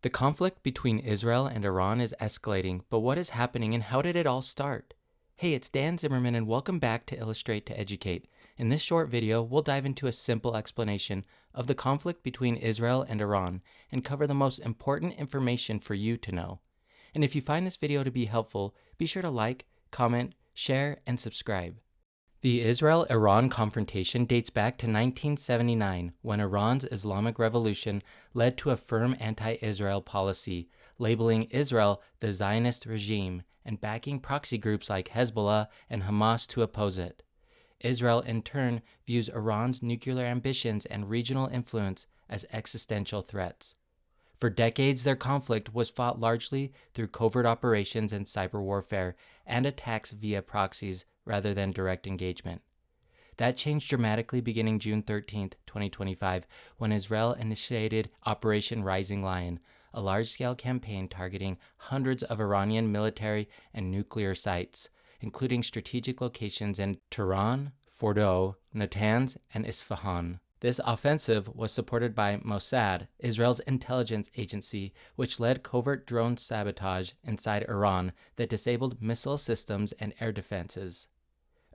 The conflict between Israel and Iran is escalating, but what is happening and how did it all start? Hey, it's Dan Zimmerman and welcome back to Illustrate to Educate. In this short video, we'll dive into a simple explanation of the conflict between Israel and Iran and cover the most important information for you to know. And if you find this video to be helpful, be sure to like, comment, share, and subscribe. The Israel-Iran confrontation dates back to 1979, when Iran's Islamic Revolution led to a firm anti-Israel policy, labeling Israel the Zionist regime and backing proxy groups like Hezbollah and Hamas to oppose it. Israel, in turn, views Iran's nuclear ambitions and regional influence as existential threats. For decades, their conflict was fought largely through covert operations and cyberwarfare and attacks via proxies rather than direct engagement. That changed dramatically beginning June 13, 2025, when Israel initiated Operation Rising Lion, a large-scale campaign targeting hundreds of Iranian military and nuclear sites, including strategic locations in Tehran, Fordow, Natanz, and Isfahan. This offensive was supported by Mossad, Israel's intelligence agency, which led covert drone sabotage inside Iran that disabled missile systems and air defenses.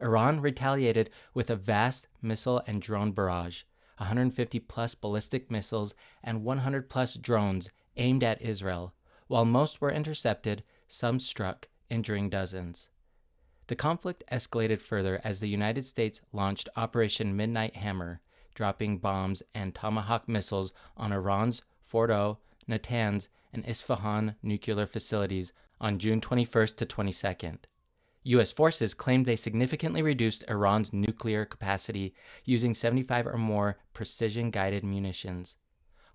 Iran retaliated with a vast missile and drone barrage, 150-plus ballistic missiles and 100-plus drones aimed at Israel. While most were intercepted, some struck, injuring dozens. The conflict escalated further as the United States launched Operation Midnight Hammer, dropping bombs and Tomahawk missiles on Iran's Fordow, Natanz, and Isfahan nuclear facilities on June 21st to 22nd. U.S. forces claimed they significantly reduced Iran's nuclear capacity using 75 or more precision-guided munitions.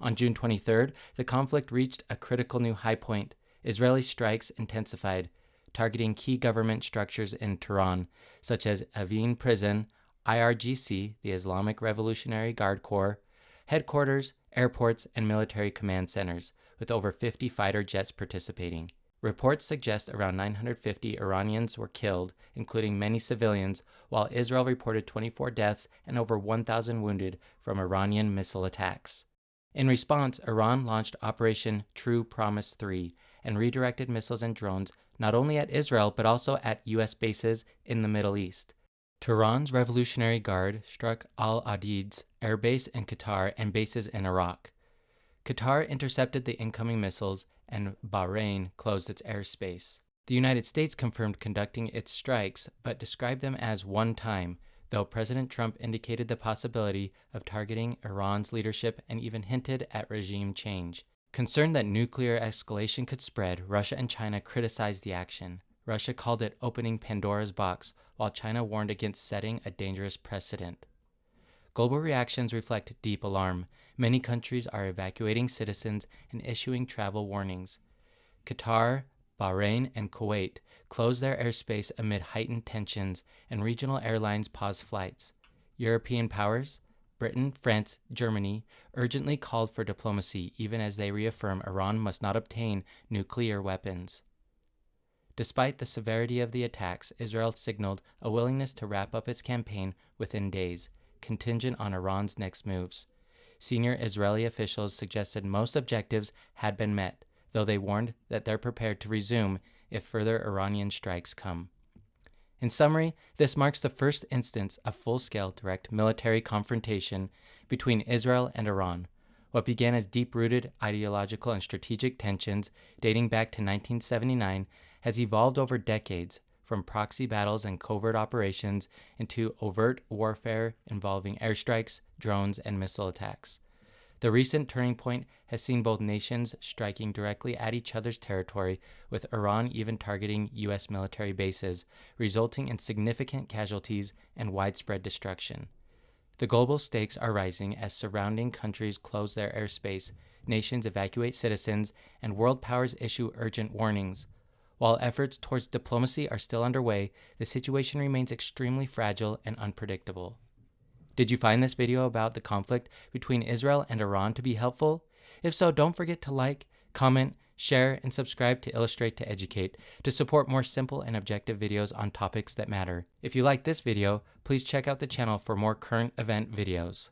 On June 23rd, the conflict reached a critical new high point. Israeli strikes intensified, targeting key government structures in Tehran, such as Evin prison, IRGC, the Islamic Revolutionary Guard Corps, headquarters, airports, and military command centers, with over 50 fighter jets participating. Reports suggest around 950 Iranians were killed, including many civilians, while Israel reported 24 deaths and over 1,000 wounded from Iranian missile attacks. In response, Iran launched Operation True Promise 3 and redirected missiles and drones not only at Israel but also at U.S. bases in the Middle East. Tehran's Revolutionary Guard struck Al-Adid's air base in Qatar and bases in Iraq. Qatar intercepted the incoming missiles, and Bahrain closed its airspace. The United States confirmed conducting its strikes, but described them as one-time, though President Trump indicated the possibility of targeting Iran's leadership and even hinted at regime change. Concerned that nuclear escalation could spread, Russia and China criticized the action. Russia called it opening Pandora's box, while China warned against setting a dangerous precedent. Global reactions reflect deep alarm. Many countries are evacuating citizens and issuing travel warnings. Qatar, Bahrain, and Kuwait closed their airspace amid heightened tensions, and regional airlines paused flights. European powers, Britain, France, Germany, urgently called for diplomacy, even as they reaffirm Iran must not obtain nuclear weapons. Despite the severity of the attacks, Israel signaled a willingness to wrap up its campaign within days, contingent on Iran's next moves. Senior Israeli officials suggested most objectives had been met, though they warned that they're prepared to resume if further Iranian strikes come. In summary, this marks the first instance of full-scale direct military confrontation between Israel and Iran. What began as deep-rooted ideological and strategic tensions dating back to 1979 has evolved over decades, from proxy battles and covert operations into overt warfare involving airstrikes, drones, and missile attacks. The recent turning point has seen both nations striking directly at each other's territory, with Iran even targeting U.S. military bases, resulting in significant casualties and widespread destruction. The global stakes are rising as surrounding countries close their airspace, nations evacuate citizens, and world powers issue urgent warnings. While efforts towards diplomacy are still underway, the situation remains extremely fragile and unpredictable. Did you find this video about the conflict between Israel and Iran to be helpful? If so, don't forget to like, comment, share, and subscribe to Illustrate to Educate to support more simple and objective videos on topics that matter. If you like this video, please check out the channel for more current event videos.